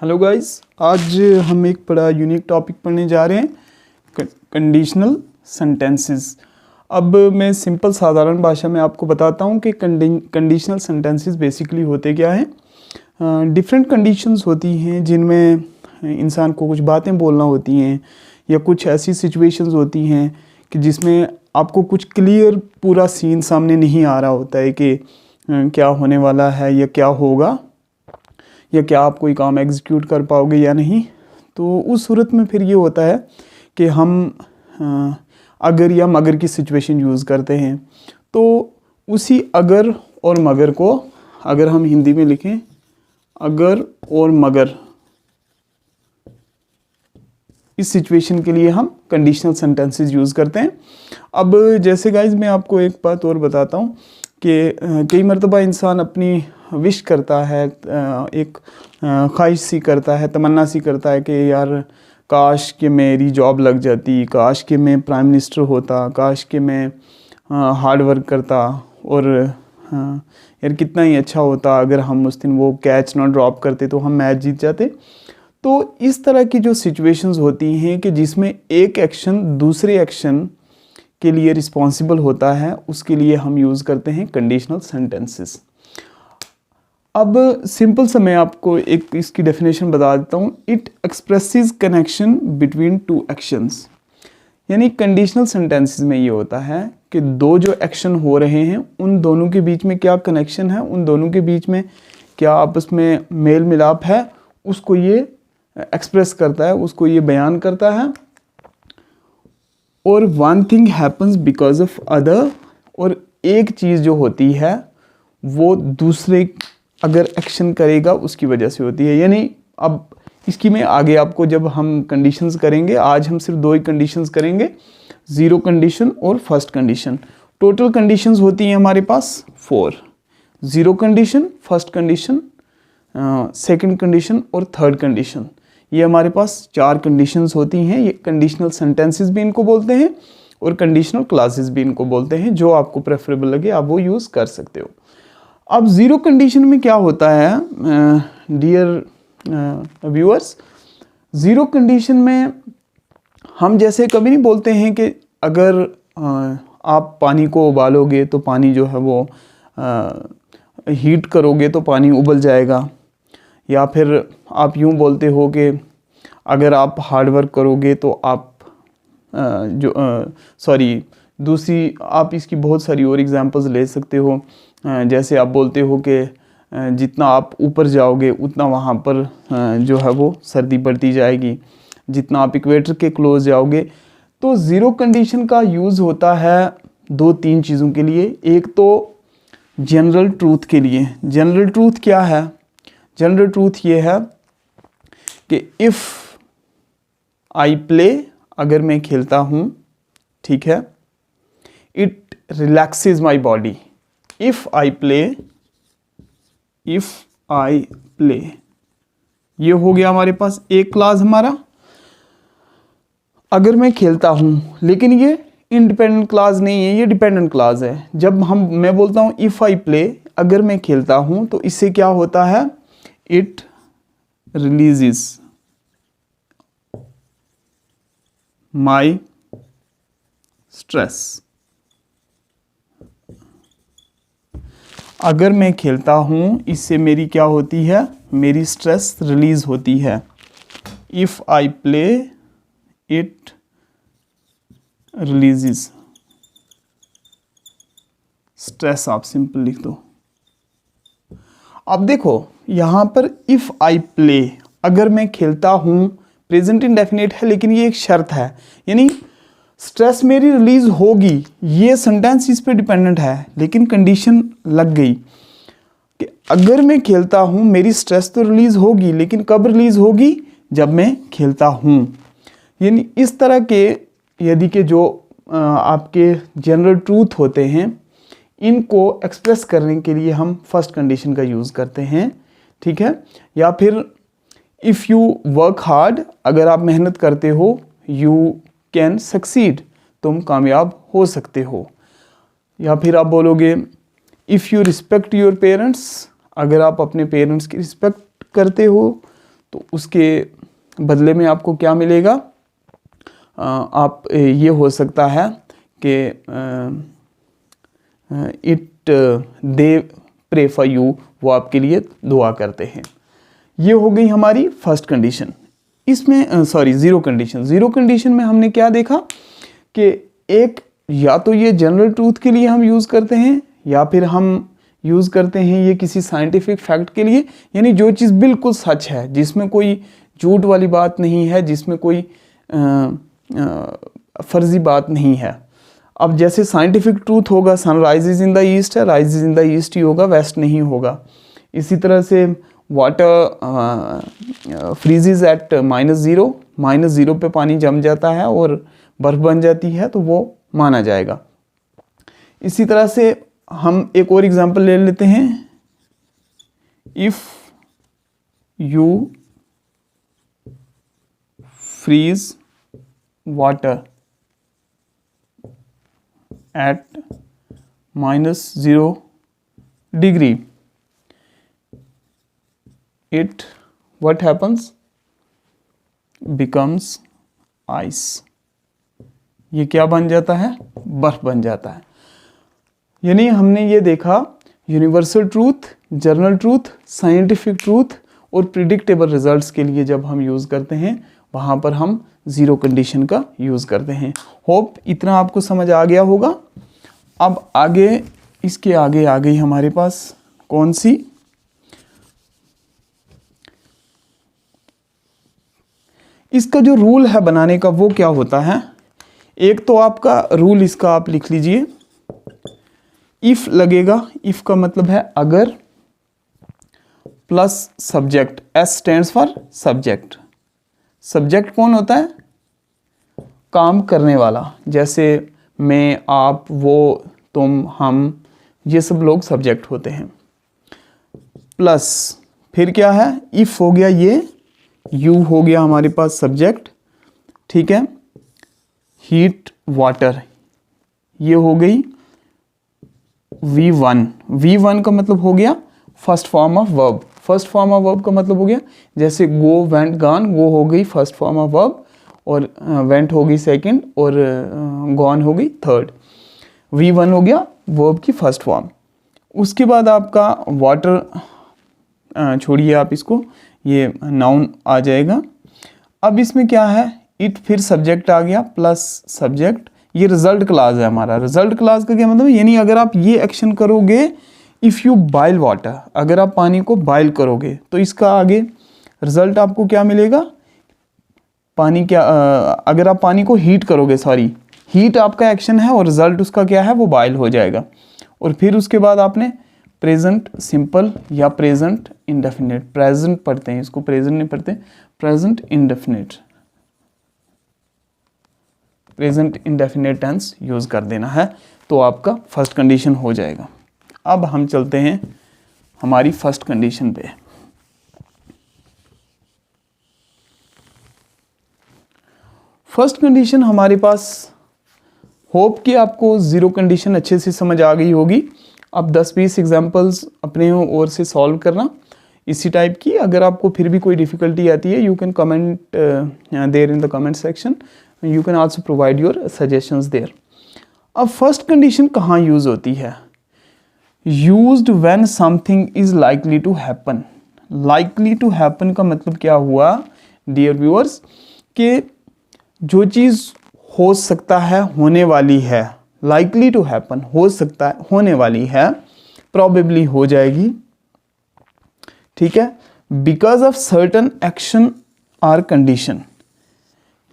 Hello guys, आज हम एक बड़ा यूनिक टॉपिक पढ़ने जा रहे हैं, कंडीशनल सेंटेंसेस। अब मैं सिंपल साधारण भाषा में आपको बताता हूँ कि कंडीशनल सेंटेंसेस बेसिकली होते क्या हैं। डिफरेंट कंडीशंस होती हैं जिनमें इंसान को कुछ बातें बोलना होती हैं या कुछ ऐसी सिचुएशंस होती हैं कि जिसमें आपको कुछ क्लियर पूरा सीन सामने नहीं आ रहा होता है कि क्या होने वाला है या क्या होगा या क्या आप कोई काम एग्जीक्यूट कर पाओगे या नहीं। तो उस सूरत में फिर ये होता है कि हम अगर या मगर की सिचुएशन यूज़ करते हैं। तो उसी अगर और मगर को अगर हम हिंदी में लिखें, अगर और मगर, इस सिचुएशन के लिए हम कंडीशनल सेंटेंसेस यूज़ करते हैं। अब जैसे गाइज मैं आपको एक बात और बताता हूँ कि कई मरतबा इंसान अपनी विश करता है, एक ख्वाहिश सी करता है, तमन्ना सी करता है कि यार काश कि मेरी जॉब लग जाती, काश कि मैं प्राइम मिनिस्टर होता, काश कि मैं हार्ड वर्क करता और यार कितना ही अच्छा होता अगर हम उस दिन वो कैच ना ड्रॉप करते तो हम मैच जीत जाते। तो इस तरह की जो सिचुएशंस होती हैं कि जिसमें एक एक्शन दूसरे एक्शन के लिए रिस्पॉन्सिबल होता है, उसके लिए हम यूज़ करते हैं कंडीशनल सेंटेंसेस। अब सिंपल सा मैं आपको एक इसकी डेफिनेशन बता देता हूँ। It expresses connection between two actions. यानी कंडीशनल सेंटेंसेस में ये होता है कि दो जो एक्शन हो रहे हैं उन दोनों के बीच में क्या कनेक्शन है, उन दोनों के बीच में क्या आपस में मेल मिलाप है, उसको ये एक्सप्रेस करता है, उसको ये बयान करता है। और one thing happens because of other, और एक चीज़ जो होती है वो दूसरे अगर एक्शन करेगा उसकी वजह से होती है। यानी अब इसकी मैं आगे आपको जब हम कंडीशंस करेंगे, आज हम सिर्फ दो ही कंडीशंस करेंगे, ज़ीरो कंडीशन और फर्स्ट कंडीशन। टोटल कंडीशंस होती हैं हमारे पास 4, zero condition, first condition, second condition और थर्ड कंडीशन। ये हमारे पास 4 कंडीशंस होती हैं। ये कंडीशनल सेंटेंसेस भी इनको बोलते हैं और कंडीशनल क्लासेस भी इनको बोलते हैं। जो आपको प्रेफरेबल लगे आप वो यूज़ कर सकते हो। अब ज़ीरो कंडीशन में क्या होता है डियर व्यूअर्स, ज़ीरो कंडीशन में हम जैसे कभी नहीं बोलते हैं कि अगर आप पानी को उबालोगे तो पानी जो है वो हीट करोगे तो पानी उबल जाएगा, या फिर आप यूँ बोलते हो कि अगर आप हार्ड वर्क करोगे तो आप दूसरी आप इसकी बहुत सारी और एग्जांपल्स ले सकते हो। जैसे आप बोलते हो कि जितना आप ऊपर जाओगे उतना वहाँ पर जो है वो सर्दी बढ़ती जाएगी, जितना आप इक्वेटर के क्लोज जाओगे। तो ज़ीरो कंडीशन का यूज़ होता है 2-3 चीज़ों के लिए। एक तो जनरल ट्रूथ के लिए। जनरल ट्रूथ क्या है? जनरल ट्रूथ ये है कि इफ़ आई प्ले, अगर मैं खेलता हूँ, ठीक है, it relaxes my body. If I play, if I play, ये हो गया हमारे पास एक क्लास हमारा, अगर मैं खेलता हूँ। लेकिन ये इंडिपेंडेंट क्लास नहीं है, ये डिपेंडेंट क्लास है। जब मैं बोलता हूँ इफ़ आई प्ले, अगर मैं खेलता हूँ, तो इससे क्या होता है? It releases my stress. अगर मैं खेलता हूँ, इससे मेरी क्या होती है? मेरी स्ट्रेस रिलीज़ होती है। If I play, it releases stress. आप सिंपल लिख दो। अब देखो यहाँ पर इफ़ आई प्ले, अगर मैं खेलता हूँ, प्रेजेंट इंडेफिनिट है लेकिन ये एक शर्त है, यानी स्ट्रेस मेरी रिलीज होगी। ये सेंटेंस इस पे डिपेंडेंट है, लेकिन कंडीशन लग गई कि अगर मैं खेलता हूँ मेरी स्ट्रेस तो रिलीज होगी, लेकिन कब रिलीज होगी? जब मैं खेलता हूँ। यानी इस तरह के यदि के जो आपके जनरल ट्रूथ होते हैं, इनको एक्सप्रेस करने के लिए हम फर्स्ट कंडीशन का यूज़ करते हैं, ठीक है। या फिर इफ़ यू वर्क हार्ड, अगर आप मेहनत करते हो, यू कैन सक्सीड, तुम कामयाब हो सकते हो। या फिर आप बोलोगे if you respect your parents, अगर आप अपने पेरेंट्स की रिस्पेक्ट करते हो तो उसके बदले में आपको क्या मिलेगा, आप ये हो सकता है कि दे प्रे फॉर यू, वो आपके लिए दुआ करते हैं। ये हो गई हमारी फर्स्ट कंडीशन। इसमें ज़ीरो कंडीशन। ज़ीरो कंडीशन में हमने क्या देखा कि एक या तो ये जनरल ट्रूथ के लिए हम यूज़ करते हैं या फिर हम यूज़ करते हैं ये किसी साइंटिफिक फैक्ट के लिए, यानी जो चीज़ बिल्कुल सच है, जिसमें कोई झूठ वाली बात नहीं है, जिसमें कोई फर्जी बात नहीं है। अब जैसे साइंटिफिक ट्रूथ होगा sun rises in the east है, राइजेज इन द ईस्ट ही होगा, वेस्ट नहीं होगा। इसी तरह से वाटर फ्रीजेज एट -0 पे पानी जम जाता है और बर्फ़ बन जाती है, तो वो माना जाएगा। इसी तरह से हम एक और एग्जांपल ले लेते हैं। If you freeze water at -0 degree, it what happens becomes ice। ये क्या बन जाता है, बर्फ बन जाता है। यानी हमने ये देखा universal truth, general truth, scientific truth और प्रिडिक्टेबल रिजल्ट्स के लिए जब हम यूज़ करते हैं वहाँ पर हम ज़ीरो कंडीशन का यूज़ करते हैं। होप इतना आपको समझ आ गया होगा। अब आगे इसके आगे आ गई हमारे पास कौन सी, इसका जो रूल है बनाने का वो क्या होता है। एक तो आपका रूल इसका आप लिख लीजिए, इफ़ लगेगा। इफ़ का मतलब है अगर plus subject, S stands for subject. Subject कौन होता है, काम करने वाला, जैसे मैं, आप, वो, तुम, हम, ये सब लोग सब्जेक्ट होते हैं। प्लस फिर क्या है, इफ़ हो गया ये, यू हो गया हमारे पास सब्जेक्ट, ठीक है। हीट वाटर ये हो गई V1। V1 का मतलब हो गया first form of verb. First form of verb का मतलब हो गया जैसे गो, वेंट, गॉन, गो हो गई फर्स्ट फॉर्म ऑफ वर्ब और वेंट हो गई सेकंड और गॉन हो गई थर्ड। V1 हो गया वर्ब की फर्स्ट फॉर्म। उसके बाद आपका वाटर छोड़िए आप इसको, ये नाउन आ जाएगा। अब इसमें क्या है, इट फिर सब्जेक्ट आ गया प्लस सब्जेक्ट, ये रिजल्ट क्लास है हमारा। रिजल्ट क्लास का क्या मतलब, यानी अगर आप ये एक्शन करोगे, इफ़ यू बॉयल वाटर, अगर आप पानी को बॉयल करोगे तो इसका आगे रिजल्ट आपको क्या मिलेगा, पानी क्या, अगर आप पानी को हीट करोगे, सॉरी हीट आपका एक्शन है और रिजल्ट उसका क्या है, वो बॉयल हो जाएगा। और फिर उसके बाद आपने प्रेजेंट सिंपल या प्रेजेंट इंडेफिनिट, प्रेजेंट पढ़ते हैं इसको, प्रेजेंट नहीं पढ़ते, present indefinite, present indefinite tense use कर देना है, तो आपका फर्स्ट कंडीशन हो जाएगा। अब हम चलते हैं हमारी फर्स्ट कंडीशन पे। फर्स्ट कंडीशन हमारे पास, होप कि आपको ज़ीरो कंडीशन अच्छे से समझ आ गई होगी। अब 10-20 एग्जांपल्स अपने ओर से सॉल्व करना इसी टाइप की। अगर आपको फिर भी कोई डिफ़िकल्टी आती है, you can comment there in the comment section, you can also provide your suggestions there. अब फर्स्ट कंडीशन कहाँ यूज़ होती है, used when something is likely to happen. Likely to happen का मतलब क्या हुआ डियर व्यूअर्स, कि जो चीज़ हो सकता है, होने वाली है, लाइकली टू हैपन हो सकता है, होने वाली है, प्रॉबेबली हो जाएगी, ठीक है। Because of certain action or condition,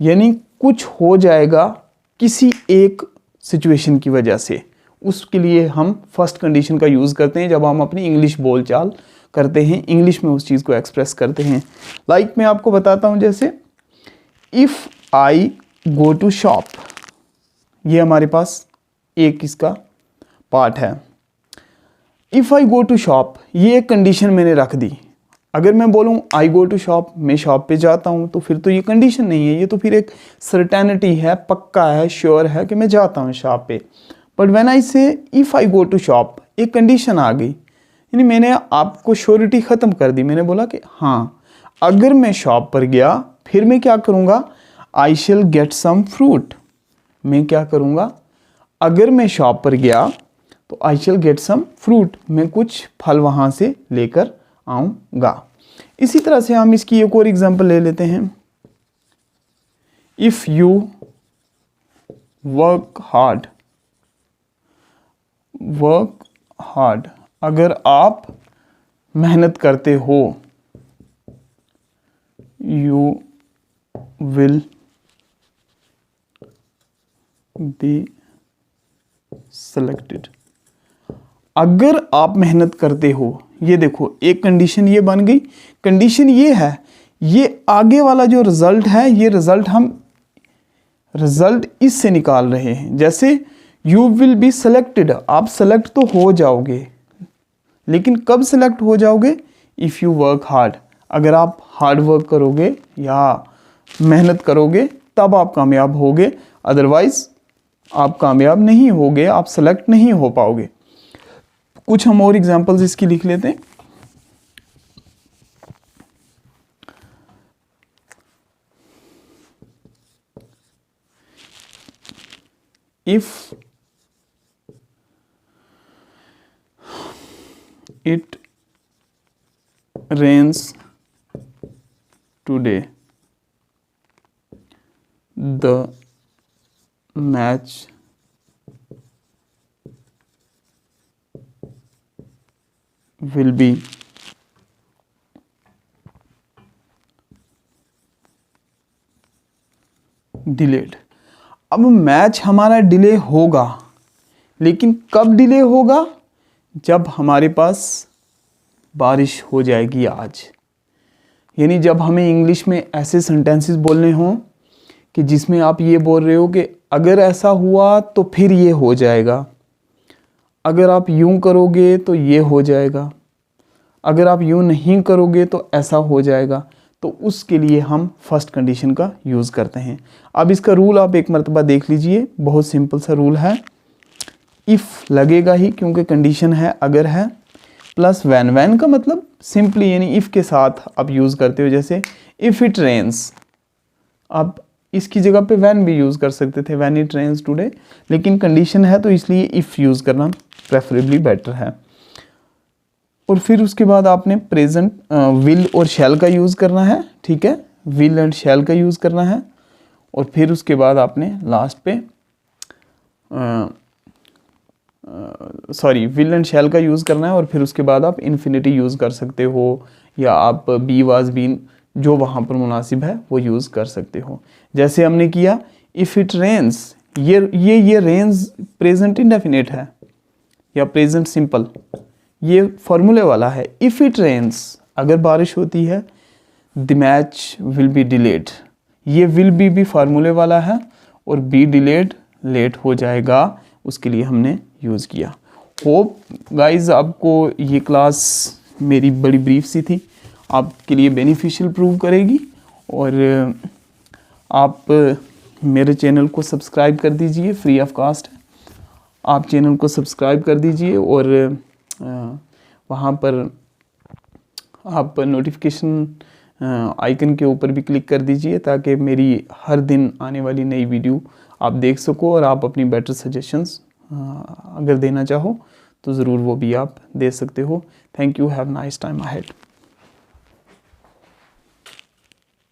यानी कुछ हो जाएगा किसी एक सिचुएशन की वजह से, उसके लिए हम फर्स्ट कंडीशन का यूज़ करते हैं जब हम अपनी इंग्लिश बोलचाल करते हैं, इंग्लिश में उस चीज़ को एक्सप्रेस करते हैं। लाइक मैं आपको बताता हूँ, जैसे if I go to shop, ये हमारे पास एक इसका पार्ट है। If I go to shop, ये एक कंडीशन मैंने रख दी। अगर मैं बोलूँ आई गो टू शॉप, मैं शॉप पे जाता हूँ, तो फिर तो ये कंडीशन नहीं है, ये तो फिर एक सर्टेनिटी है, पक्का है, श्योर है कि मैं जाता हूँ शॉप पे। But when I say if I go to shop, एक कंडीशन आ गई, यानी मैंने आपको श्योरिटी ख़त्म कर दी। मैंने बोला कि हाँ अगर मैं शॉप पर गया फिर मैं क्या करूँगा, I shall get some fruit. मैं क्या करूँगा, अगर मैं शॉप पर गया तो I shall get some fruit, मैं कुछ फल वहाँ से लेकर आऊँगा। इसी तरह से हम इसकी एक और एग्जांपल ले लेते हैं। इफ़ यू वर्क हार्ड, अगर आप मेहनत करते हो, यू विल बी सेलेक्टेड। अगर आप मेहनत करते हो, ये देखो एक कंडीशन ये बन गई। कंडीशन ये है, ये आगे वाला जो रिजल्ट है, ये रिजल्ट इससे निकाल रहे हैं। जैसे यू विल बी सेलेक्टेड, आप सेलेक्ट तो हो जाओगे, लेकिन कब सेलेक्ट हो जाओगे, इफ़ यू वर्क हार्ड, अगर आप हार्ड वर्क करोगे या मेहनत करोगे तब आप कामयाब होगे, अदरवाइज आप कामयाब नहीं होगे, आप सेलेक्ट नहीं हो पाओगे। कुछ हम और एग्जांपल्स इसकी लिख लेते हैं। If it rains today, the match will be delayed। अब मैच हमारा डिले होगा, लेकिन कब डिले होगा, जब हमारे पास बारिश हो जाएगी आज। यानी जब हमें इंग्लिश में ऐसे सेंटेंसेस बोलने हों कि जिसमें आप ये बोल रहे हो कि अगर ऐसा हुआ तो फिर ये हो जाएगा, अगर आप यूं करोगे तो ये हो जाएगा, अगर आप यूं नहीं करोगे तो ऐसा हो जाएगा, तो उसके लिए हम फर्स्ट कंडीशन का यूज़ करते हैं। अब इसका रूल आप एक मरतबा देख लीजिए, बहुत सिंपल सा रूल है। इफ़ लगेगा ही, क्योंकि कंडीशन है अगर है, प्लस वैन। वैन का मतलब सिंपली यानी इफ़ के साथ आप यूज़ करते हो। जैसे इफ़ इट रेन्स, आप इसकी जगह पे वैन भी यूज़ कर सकते थे, वैन इट रेन्स टुडे, लेकिन कंडीशन है तो इसलिए इफ़ यूज़ करना प्रेफरेबली बेटर है। और फिर उसके बाद आपने प्रेजेंट विल और शैल का यूज़ करना है, ठीक है, विल एंड शैल का यूज़ करना है। और फिर उसके बाद आपने लास्ट पे विल एंड शैल का यूज़ करना है। और फिर उसके बाद आप इन्फिनिटी यूज़ कर सकते हो, या आप बी वाज बीन, जो वहाँ पर मुनासिब है वो यूज़ कर सकते हो। जैसे हमने किया इफ़ इट रेन्स, ये रेन्स प्रेजेंट इंडेफिनिट है या प्रेजेंट सिंपल, ये फार्मूले वाला है। इफ़ इट रेन्स, अगर बारिश होती है, the match will be delayed, ये विल भी फार्मूले वाला है, और बी डिलेड लेट हो जाएगा, उसके लिए हमने यूज़ किया। होप गाइज आपको ये क्लास मेरी बड़ी ब्रीफ सी थी, आपके लिए बेनिफिशियल प्रूव करेगी। और आप मेरे चैनल को सब्सक्राइब कर दीजिए, फ्री ऑफ कास्ट है। आप चैनल को सब्सक्राइब कर दीजिए और वहाँ पर आप नोटिफिकेशन आइकन के ऊपर भी क्लिक कर दीजिए, ताकि मेरी हर दिन आने वाली नई वीडियो आप देख सको। और आप अपनी बेटर सजेशंस अगर देना चाहो तो ज़रूर वो भी आप दे सकते हो। Thank you, have nice time ahead.